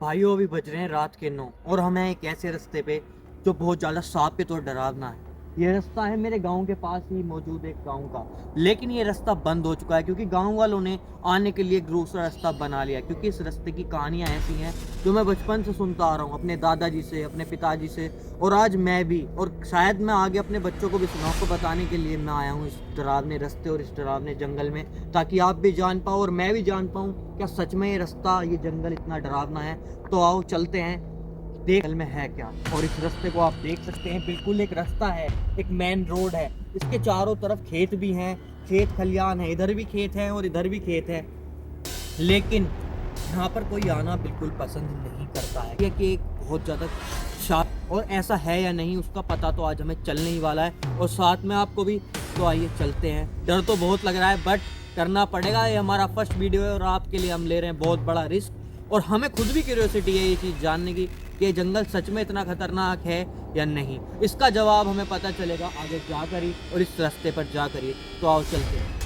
भाइयों अभी बज रहे हैं रात के 9 और हम हैं एक ऐसे रास्ते पे जो बहुत ज़्यादा साबित और डरावना है। ये रास्ता है मेरे गांव के पास ही मौजूद एक गांव का, लेकिन ये रास्ता बंद हो चुका है क्योंकि गांव वालों ने आने के लिए एक दूसरा रास्ता बना लिया। क्योंकि इस रास्ते की कहानियां ऐसी हैं जो मैं बचपन से सुनता आ रहा हूँ अपने दादाजी से, अपने पिताजी से, और आज मैं भी, और शायद मैं आगे अपने बच्चों को भी सुनाऊँ। को बताने के लिए मैं आया हूँ इस डरावने रास्ते और इस डरावने जंगल में, ताकि आप भी जान पाओ और मैं भी जान पाऊँ क्या सच में ये रास्ता, ये जंगल इतना डरावना है। तो आओ चलते हैं, देख में है क्या। और इस रास्ते को आप देख सकते हैं, बिल्कुल एक रास्ता है, एक मेन रोड है। इसके चारों तरफ खेत भी हैं, खेत खलियान है, इधर भी खेत है और इधर भी खेत है, लेकिन यहाँ पर कोई आना बिल्कुल पसंद नहीं करता है क्योंकि एक बहुत ज़्यादा शांत, और ऐसा है या नहीं उसका पता तो आज हमें चलने ही वाला है और साथ में आपको भी। तो आइए चलते हैं। डर तो बहुत लग रहा है बट करना पड़ेगा, ये हमारा फर्स्ट वीडियो है और आपके लिए हम ले रहे हैं बहुत बड़ा रिस्क। और हमें खुद भी क्यूरियोसिटी है ये चीज़ जानने की कि ये जंगल सच में इतना खतरनाक है या नहीं। इसका जवाब हमें पता चलेगा आगे जाकर ही और इस रास्ते पर जाकर ही। तो आओ चलते हैं।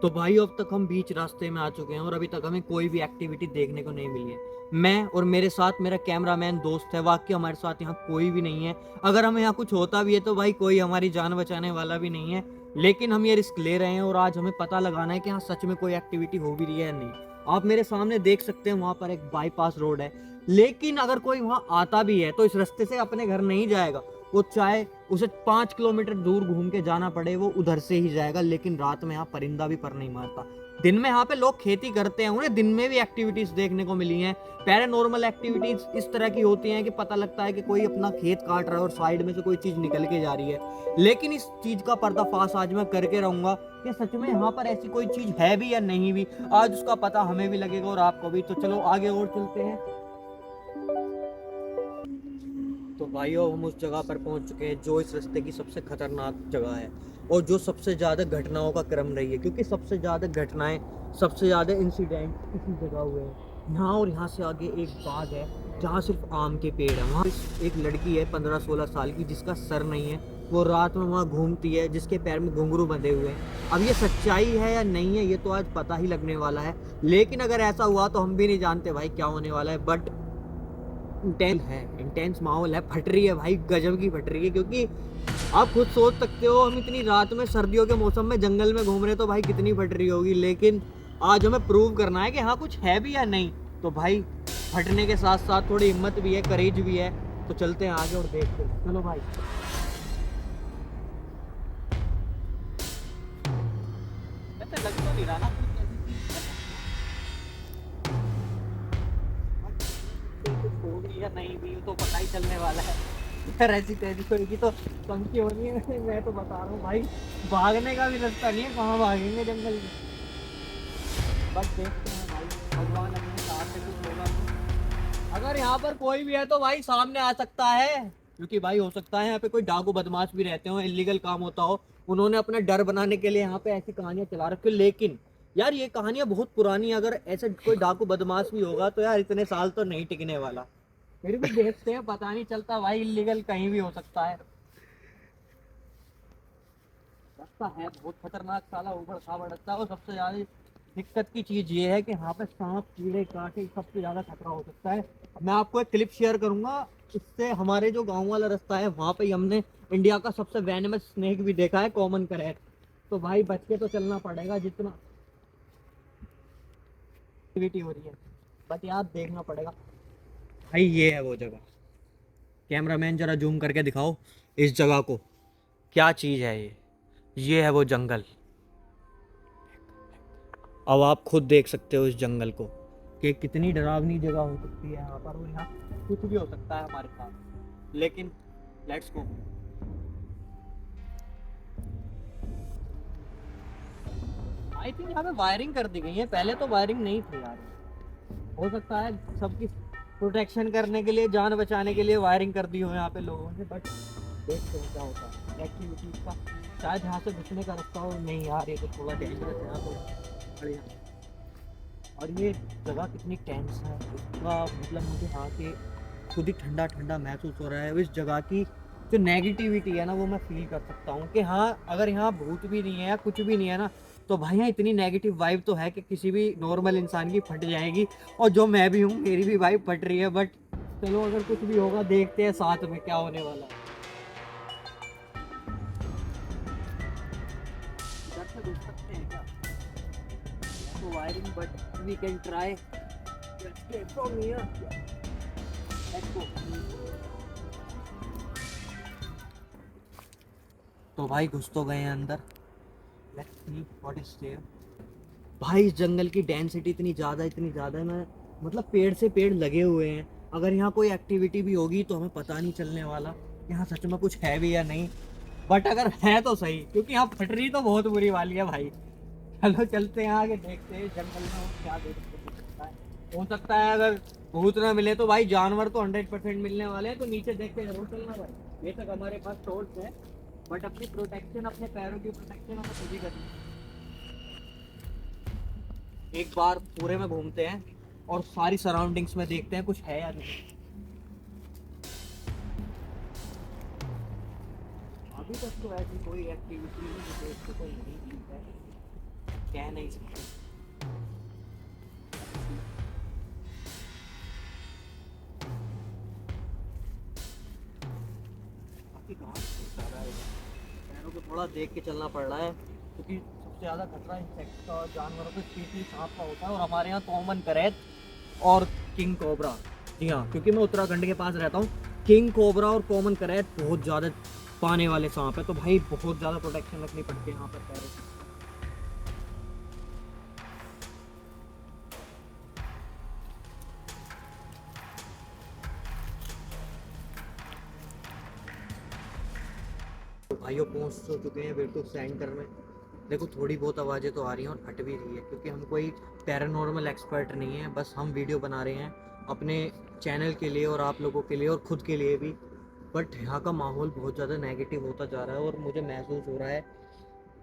तो भाई अब तक हम बीच रास्ते में आ चुके हैं और अभी तक हमें कोई भी एक्टिविटी देखने को नहीं मिली है। मैं और मेरे साथ मेरा कैमरामैन दोस्त है, वाकई हमारे साथ यहाँ कोई भी नहीं है। अगर हमें यहाँ कुछ होता भी है तो भाई कोई हमारी जान बचाने वाला भी नहीं है, लेकिन हम ये रिस्क ले रहे हैं और आज हमें पता लगाना है कि यहाँ सच में कोई एक्टिविटी हो भी रही है या नहीं। आप मेरे सामने देख सकते हैं वहाँ पर एक बाईपास रोड है, लेकिन अगर कोई वहाँ आता भी है तो इस रास्ते से अपने घर नहीं जाएगा। वो चाहे उसे 5 किलोमीटर दूर घूम के जाना पड़े, वो उधर से ही जाएगा। लेकिन रात में यहाँ परिंदा भी पर नहीं मारता। दिन में यहाँ पे लोग खेती करते हैं, उन्हें दिन में भी एक्टिविटीज देखने को मिली हैं। पैरानॉर्मल एक्टिविटीज इस तरह की होती हैं कि पता लगता है कि कोई अपना खेत काट रहा है और साइड में से कोई चीज निकल के जा रही है। लेकिन इस चीज का पर्दाफाश आज मैं करके रहूंगा कि सच में यहाँ पर ऐसी कोई चीज है भी या नहीं भी। आज उसका पता हमें भी लगेगा और आपको भी। तो चलो आगे और चलते हैं। तो भाइयों हम उस जगह पर पहुंच चुके हैं जो इस रास्ते की सबसे खतरनाक जगह है और जो सबसे ज़्यादा घटनाओं का क्रम रही है, क्योंकि सबसे ज़्यादा घटनाएं, सबसे ज़्यादा इंसिडेंट इसी जगह हुए हैं। यहाँ और यहाँ से आगे एक बाग है जहाँ सिर्फ आम के पेड़ है। वहाँ एक लड़की है 15-16 साल की जिसका सर नहीं है, वो रात में वहाँ घूमती है, जिसके पैर में घुंघरू बंधे हुए हैं। अब ये सच्चाई है या नहीं है ये तो आज पता ही लगने वाला है, लेकिन अगर ऐसा हुआ तो हम भी नहीं जानते भाई क्या होने वाला है। बट इंटेंस है, इंटेंस माहौल है, फट रही है भाई, गजब की फट रही है। क्योंकि आप खुद सोच सकते हो हम इतनी रात में सर्दियों के मौसम में जंगल में घूम रहे तो भाई कितनी फट रही होगी। लेकिन आज हमें प्रूव करना है कि हाँ कुछ है भी या नहीं। तो भाई फटने के साथ साथ थोड़ी हिम्मत भी है, करेज भी है। तो चलते हैं आगे और देखते हैं। चलो भाई। वैसे लग तो नहीं रहा ना कुछ होगी या नहीं भी, तो पता ही चलने वाला है। यार ऐसी तैसी होगी तो पंखी होनी है। मैं तो बता रहा हूँ भाई, भागने का भी रास्ता नहीं है, कहाँ भागेंगे जंगल में। बस देखते हैं भाई, भगवान अपने साथ से कुछ होगा तो। अगर यहाँ पर कोई भी है तो भाई सामने आ सकता है, क्योंकि भाई हो सकता है यहाँ पे कोई डाकू बदमाश भी रहते हो, इलीगल काम होता हो, उन्होंने अपना डर बनाने के लिए यहाँ पे ऐसी कहानियां चला रखी। लेकिन यार ये कहानियां बहुत पुरानी है, अगर ऐसे कोई डाकू बदमाश भी होगा तो यार इतने साल तो नहीं टिकने वाला। फिर भी देखते हैं, पता नहीं चलता भाई, इलीगल कहीं भी हो सकता है। रास्ता है बहुत खतरनाक, साला ऊबड़ खाबड़ रास्ता। और सबसे ज्यादा दिक्कत की चीज ये है कि यहाँ पे सांप, कीड़े, कांटे सबसे ज्यादा खतरा हो सकता है। मैं आपको एक क्लिप शेयर करूंगा, इससे हमारे जो गांव वाला रास्ता है वहां पे हमने इंडिया का सबसे वेनमस स्नेक भी देखा है, कॉमन करैट। तो भाई बच के तो चलना पड़ेगा, जितना एक्टिविटी हो रही है बट यार देखना पड़ेगा। भाई ये है वो जगह, कैमरामैन जरा जूम करके दिखाओ इस जगह को, क्या चीज है ये है वो जंगल। अब आप खुद देख सकते हो इस जंगल को कि कितनी डरावनी जगह हो सकती है यहाँ पर, और यहाँ कुछ भी हो सकता है हमारे साथ। लेकिन लेट्स गो। आई थिंक यहाँ पे वायरिंग कर दी गई है, पहले तो वायरिंग नहीं थी यार। हो सकता है सबकी प्रोटेक्शन करने के लिए, जान बचाने के लिए वायरिंग कर दी हो यहाँ पे लोगों ने। बट देखते हैं क्या होता है एक्टिविटीज का। शायद यहाँ से घुसने का रास्ता हो, नहीं यार ये तो थोड़ा डेंजरस है यहाँ तो बढ़िया। और ये जगह कितनी टेंस है इसका, मतलब मुझे यहाँ के खुद ही ठंडा ठंडा महसूस हो रहा है। इस जगह की जो नेगेटिविटी है ना वो मैं फील कर सकता हूँ कि हाँ अगर यहाँ भूत भी नहीं है या कुछ भी नहीं है ना, तो भाई यहाँ इतनी नेगेटिव वाइब तो है कि किसी भी नॉर्मल इंसान की फट जाएगी, और जो मैं भी हूँ मेरी भी वाइब फट रही है। बट चलो अगर कुछ भी होगा देखते हैं साथ में क्या होने वाला है। इधर से घुस सकते हैं क्या? तो wiring, but we can try to escape from here. Let's go. तो भाई घुस तो गए हैं अंदर। Let's see what is there. भाई इस जंगल की डेंसिटी इतनी ज़्यादा है, मैं मतलब पेड़ से पेड़ लगे हुए हैं। अगर यहाँ कोई एक्टिविटी भी होगी तो हमें पता नहीं चलने वाला यहाँ सच में कुछ है भी या नहीं। बट अगर है तो सही, क्योंकि यहाँ फटरी तो बहुत बुरी वाली है भाई। चलो चलते हैं आगे, देखते हैं जंगल में और क्या देखते सकता है। हो सकता है अगर भूत ना मिले तो भाई जानवर तो 100% मिलने वाले हैं, तो नीचे देख के जरूर चलना भाई। ये तक हमारे पास टॉर्च है, बट अपनी प्रोटेक्शन, अपने पैरों की प्रोटेक्शन हमें खुद ही करनी है। एक बार पूरे में घूमते हैं और सारी सराउंडिंग्स में देखते हैं कुछ है या नहीं। अभी तक तो ऐसी कोई एक्टिविटी नहीं देखने को नहीं मिली है, कह नहीं सकते। काफी घास फूस आ रहा है, पैरों को थोड़ा देख के चलना पड़ रहा है, क्योंकि सबसे ज़्यादा खतरा इंसेक्ट का और जानवरों के चींटी सांप का होता है। और हमारे यहाँ कॉमन करैत और किंग कोबरा, जी हाँ, क्योंकि मैं उत्तराखंड के पास रहता हूँ, किंग कोबरा और कॉमन करैत बहुत ज़्यादा पाने वाले सांप है। तो भाई बहुत ज़्यादा प्रोटेक्शन रखनी पड़ती है यहाँ पर पैरों की। तो भाइयों पहुँच तो चुके हैं बिल्कुल सेंटर में। देखो थोड़ी बहुत आवाज़ें तो आ रही हैं और फट भी रही है, क्योंकि हम कोई पैरानॉर्मल एक्सपर्ट नहीं है, बस हम वीडियो बना रहे हैं अपने चैनल के लिए और आप लोगों के लिए और ख़ुद के लिए भी। बट यहाँ का माहौल बहुत ज़्यादा नेगेटिव होता जा रहा है और मुझे महसूस हो रहा है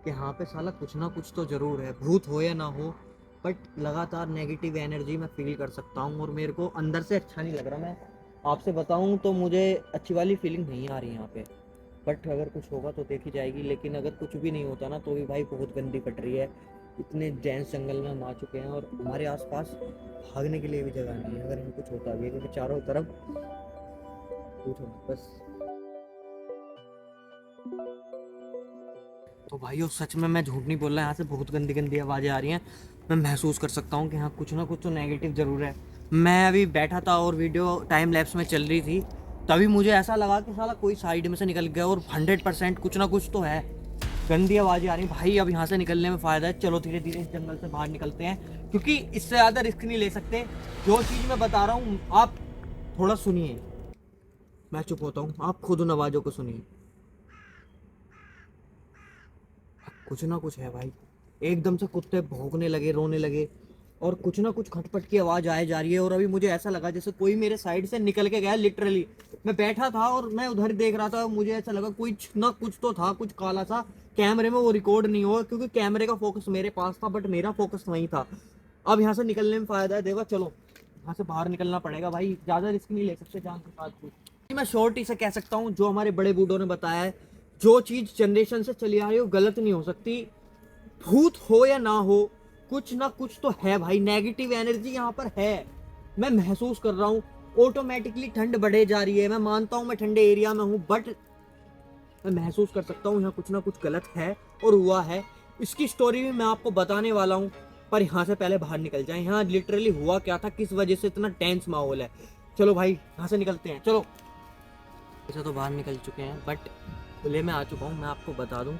कि यहाँ पे साला कुछ ना कुछ तो ज़रूर है, भूत हो या ना हो। बट लगातार नेगेटिव एनर्जी मैं फील कर सकता हूँ और मेरे को अंदर से अच्छा नहीं लग रहा। मैं आपसे बताऊँ तो मुझे अच्छी वाली फीलिंग नहीं आ रही यहाँ पे। बट अगर कुछ होगा तो देखी जाएगी, लेकिन अगर कुछ भी नहीं होता ना तो भी भाई बहुत गंदी पट रही है। इतने डेंस जंगल में हम आ चुके हैं और हमारे आसपास भागने के लिए भी जगह नहीं है अगर हमें कुछ होता भी है, क्योंकि चारों तरफ पूछो मत बस। तो भाइयों सच में मैं झूठ नहीं बोल रहा, यहाँ से बहुत गंदी गंदी आवाज़ें आ रही हैं। मैं महसूस कर सकता हूँ कि हाँ कुछ ना कुछ तो नेगेटिव ज़रूर है। मैं अभी बैठा था और वीडियो टाइम लैप्स में चल रही थी, तभी मुझे ऐसा लगा कि साला कोई साइड में से निकल गया और 100% कुछ ना कुछ तो है। गंदी आवाज़ें आ रही भाई। अब यहाँ से निकलने में फ़ायदा है, चलो धीरे धीरे इस जंगल से बाहर निकलते हैं, क्योंकि इससे ज़्यादा रिस्क नहीं ले सकते। जो चीज़ मैं बता रहा हूँ आप थोड़ा सुनिए, मैं चुप होता हूँ, आप खुद उन आवाज़ों को सुनिए। कुछ ना कुछ है भाई, एकदम से कुत्ते भौंकने लगे, रोने लगे, और कुछ ना कुछ खटपट की आवाज़ आए जा रही है। और अभी मुझे ऐसा लगा जैसे कोई मेरे साइड से निकल के गया लिटरली। मैं बैठा था और मैं उधर देख रहा था, मुझे ऐसा लगा कुछ ना कुछ तो था, कुछ काला सा। कैमरे में वो रिकॉर्ड नहीं हुआ क्योंकि कैमरे का फोकस मेरे पास था, बट मेरा फोकस वहीं था। अब यहाँ से निकलने में फ़ायदा है, देखो चलो यहाँ से बाहर निकलना पड़ेगा भाई, ज़्यादा रिस्क नहीं ले सकते जान के साथ कुछ। मैं शॉर्ट ही से कह सकता हूँ, जो हमारे बड़े बूढ़ों ने बताया है, जो चीज़ जनरेशन से चली आ रही है वो गलत नहीं हो सकती। भूत हो या ना हो, कुछ ना कुछ तो है भाई, नेगेटिव एनर्जी यहाँ पर है, मैं महसूस कर रहा हूँ। ऑटोमेटिकली ठंड बढ़े जा रही है, मैं मानता हूँ मैं ठंडे एरिया में हूँ, बट मैं महसूस कर सकता हूँ यहाँ कुछ ना कुछ गलत है और हुआ है। इसकी स्टोरी भी मैं आपको बताने वाला हूँ, पर यहाँ से पहले बाहर निकल जाए। यहाँ लिटरली हुआ क्या था, किस वजह से इतना टेंस माहौल है। चलो भाई यहाँ से निकलते हैं, चलो। ऐसा तो बाहर निकल चुके हैं, बट खुले में आ चुका हूँ। मैं आपको बता दूँ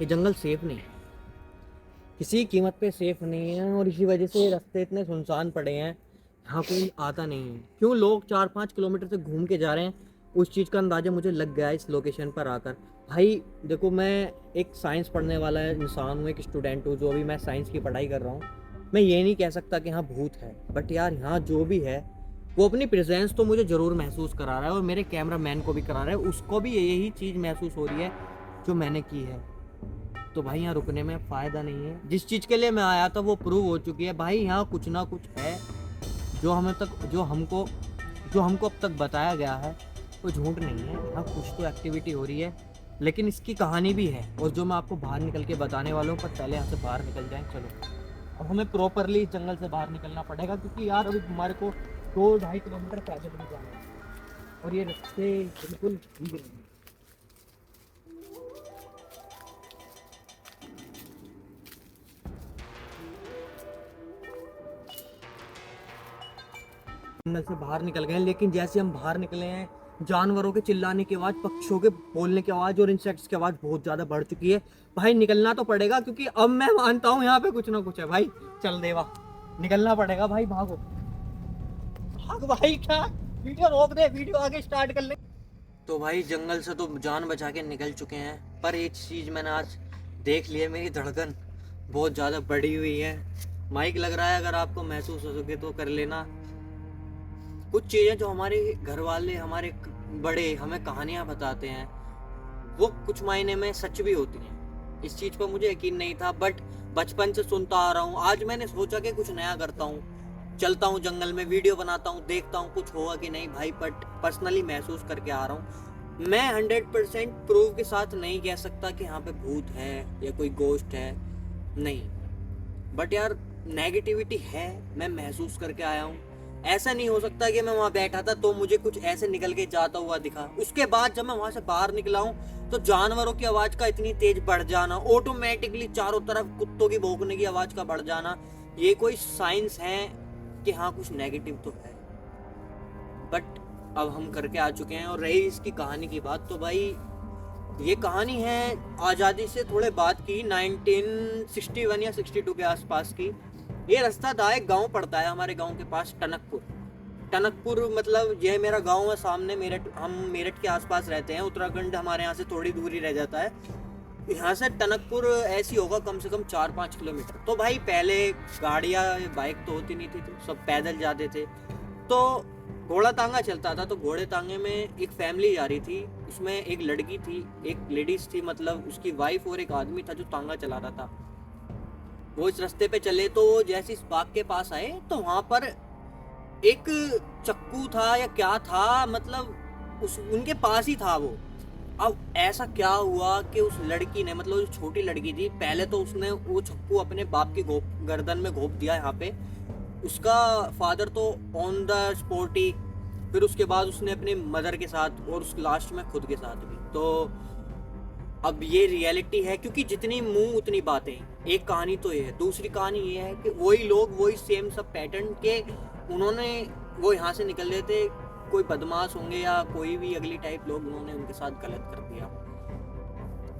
ये जंगल सेफ नहीं है, किसी कीमत पे सेफ नहीं है, और इसी वजह से रास्ते इतने सुनसान पड़े हैं, यहाँ कोई आता नहीं है। क्यों लोग 4-5 किलोमीटर से घूम के जा रहे हैं, उस चीज़ का अंदाज़ा मुझे लग गया है इस लोकेशन पर आकर। भाई देखो मैं एक साइंस पढ़ने वाला इंसान हूँ, एक स्टूडेंट हूँ, जो अभी मैं साइंस की पढ़ाई कर रहा हूँ। मैं ये नहीं कह सकता कि हाँ भूत है, बट यार यहाँ जो भी है वो अपनी प्रेजेंस तो मुझे ज़रूर महसूस करा रहा है, और मेरे कैमरा मैन को भी करा रहा है, उसको भी यही चीज़ महसूस हो रही है जो मैंने की है। तो भाई यहाँ रुकने में फ़ायदा नहीं है, जिस चीज़ के लिए मैं आया था वो प्रूव हो चुकी है भाई। यहाँ कुछ ना कुछ है जो हमको अब तक बताया गया है वो झूठ नहीं है। यहाँ कुछ तो एक्टिविटी हो रही है, लेकिन इसकी कहानी भी है और जो मैं आपको बाहर निकल के बताने वाला हूँ। पर पहले यहाँ से बाहर निकल जाएं। चलो अब हमें प्रॉपरली इस जंगल से बाहर निकलना पड़ेगा, क्योंकि यार अभी हमारे को 2-2.5 किलोमीटर पैदल भी जाना है और ये रास्ते बिल्कुल ठीक नहीं। जंगल से बाहर निकल गए हैं, लेकिन जैसे हम बाहर निकले हैं जानवरों के चिल्लाने की आवाज़, पक्षियों के बोलने की आवाज़ और इंसेक्ट्स की आवाज़ बहुत ज़्यादा बढ़ चुकी है। भाई निकलना तो पड़ेगा, क्योंकि अब मैं मानता हूँ यहाँ पे कुछ ना कुछ है। भाई चल देवा, निकलना पड़ेगा भाई, भागो भाग भाई। क्या वीडियो रोक दे, वीडियो आगे स्टार्ट कर ले। तो भाई जंगल से तो जान बचा के निकल चुके हैं, पर एक चीज़ मैंने आज देख ली है, मेरी धड़कन बहुत ज़्यादा बढ़ी हुई है। माइक लग रहा है, अगर आपको महसूस हो सके तो कर लेना। कुछ चीज़ें जो हमारे घर वाले, हमारे बड़े हमें कहानियाँ बताते हैं, वो कुछ मायने में सच भी होती हैं। इस चीज़ पर मुझे यकीन नहीं था, बट बचपन से सुनता आ रहा हूँ। आज मैंने सोचा कि कुछ नया करता हूँ, चलता हूँ जंगल में, वीडियो बनाता हूँ, देखता हूँ कुछ होगा कि नहीं भाई। बट पर्सनली महसूस करके आ रहा हूँ। मैं 100% प्रूफ के साथ नहीं कह सकता कि यहाँ पे भूत है या कोई गोस्ट है, नहीं। बट यार नेगेटिविटी है, मैं महसूस करके आया हूँ। ऐसा नहीं हो सकता कि मैं वहाँ बैठा था तो मुझे कुछ ऐसे निकल के जाता हुआ दिखा। उसके बाद जब मैं वहाँ से बाहर निकला हूँ तो जानवरों की आवाज़ का इतनी तेज बढ़ जाना, ऑटोमेटिकली चारों तरफ कुत्तों की भौंकने की आवाज़ का बढ़ जाना, ये कोई साइंस है कि हाँ कुछ नेगेटिव तो है। बट अब हम करके आ चुके हैं। और रही इसकी कहानी की बात, तो भाई ये कहानी है आज़ादी से थोड़े बाद की, 1961 या 62 के आसपास की। ये रास्ता था, एक गांव पड़ता है हमारे गांव के पास, टनकपुर। टनकपुर मतलब यह मेरा गांव है सामने, मेरठ। हम मेरठ के आसपास रहते हैं, उत्तराखंड हमारे यहाँ से थोड़ी दूरी रह जाता है। यहाँ से टनकपुर ऐसी होगा कम से कम 4-5 किलोमीटर। तो भाई पहले गाड़ियाँ बाइक तो होती नहीं थी, तो सब पैदल जाते थे। तो घोड़ा तांगा चलता था। तो घोड़े तांगे में एक फैमिली जा रही थी, उसमें एक लड़की थी, एक लेडीज थी, मतलब उसकी वाइफ, और एक आदमी था जो तांगा चला रहा था। वो इस रास्ते पे चले, तो जैसे इस बाग के पास आए तो वहां पर एक चक्कू था या क्या था, मतलब उस उनके पास ही था वो। अब ऐसा क्या हुआ कि उस लड़की ने, मतलब जो छोटी लड़की थी, पहले तो उसने वो चक्कू अपने बाप की गर्दन में घोंप दिया यहाँ पे। उसका फादर तो ऑन द स्पॉट ही, फिर उसके बाद उसने अपनी मदर के साथ और उस लास्ट में खुद के साथ भी। तो अब ये रियलिटी है, क्योंकि जितनी मुंह उतनी बातें। एक कहानी तो ये है, दूसरी कहानी ये है कि वही लोग वही सेम सब पैटर्न के, उन्होंने वो यहाँ से निकल रहे थे, कोई बदमाश होंगे या कोई भी अगली टाइप लोग, उन्होंने उनके साथ गलत कर दिया।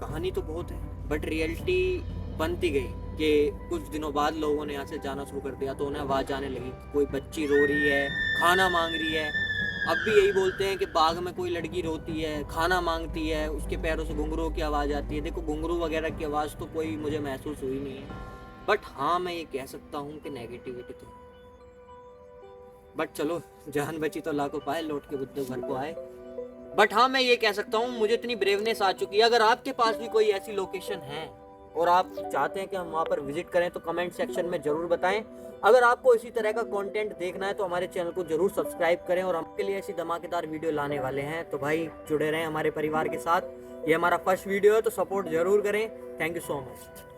कहानी तो बहुत है, बट रियलिटी बनती गई कि कुछ दिनों बाद लोगों ने यहाँ से जाना शुरू कर दिया। तो उन्हें आवाज़ आने लगी, कोई बच्ची रो रही है, खाना मांग रही है। अब भी यही बोलते हैं कि बाग में कोई लड़की रोती है, खाना मांगती है, उसके पैरों से घुंघरूओं की आवाज़ आती है। देखो घुंघरू वगैरह की आवाज़ तो कोई मुझे महसूस हुई नहीं है, बट हाँ मैं ये कह सकता हूँ कि नेगेटिविटी तो। बट चलो, जान बची तो लाखों पाए, लौट के बुद्धू घर को आए। बट हाँ मैं ये कह सकता हूँ, मुझे इतनी ब्रेवनेस आ चुकी है। अगर आपके पास भी कोई ऐसी लोकेशन है और आप चाहते हैं कि हम वहाँ पर विजिट करें, तो कमेंट सेक्शन में ज़रूर बताएं। अगर आपको इसी तरह का कंटेंट देखना है तो हमारे चैनल को जरूर सब्सक्राइब करें, और आपके लिए ऐसी धमाकेदार वीडियो लाने वाले हैं। तो भाई जुड़े रहें हमारे परिवार के साथ। ये हमारा फर्स्ट वीडियो है, तो सपोर्ट जरूर करें। Thank you so much.